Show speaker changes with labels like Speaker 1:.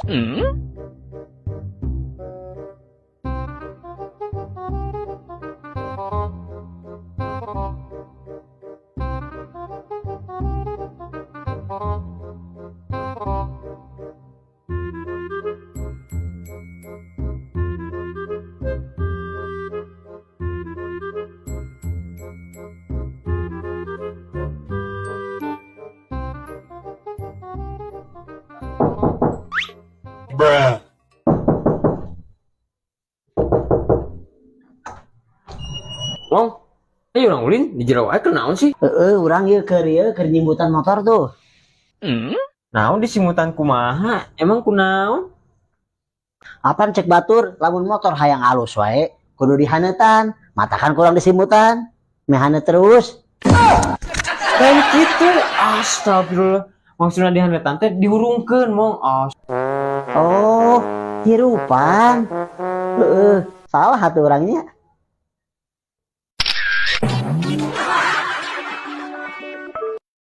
Speaker 1: Bruh.
Speaker 2: Long, ayo orang ulin di jero wae kenaon sih?
Speaker 3: Urang ieu keur nyimbutan motor tuh.
Speaker 2: Naon disimutan kumaha? Emang kunaon?
Speaker 3: Apaan cek batur, lamun motor hayang alus wae, kudu dihanetan, matakan kurang disimbutan. Mehane terus.
Speaker 2: Kayak gitu. Astagfirullah. Maksudnya dihanetan teh dihurungkeun mong.
Speaker 3: Oh, hirupan. Salah hati orangnya.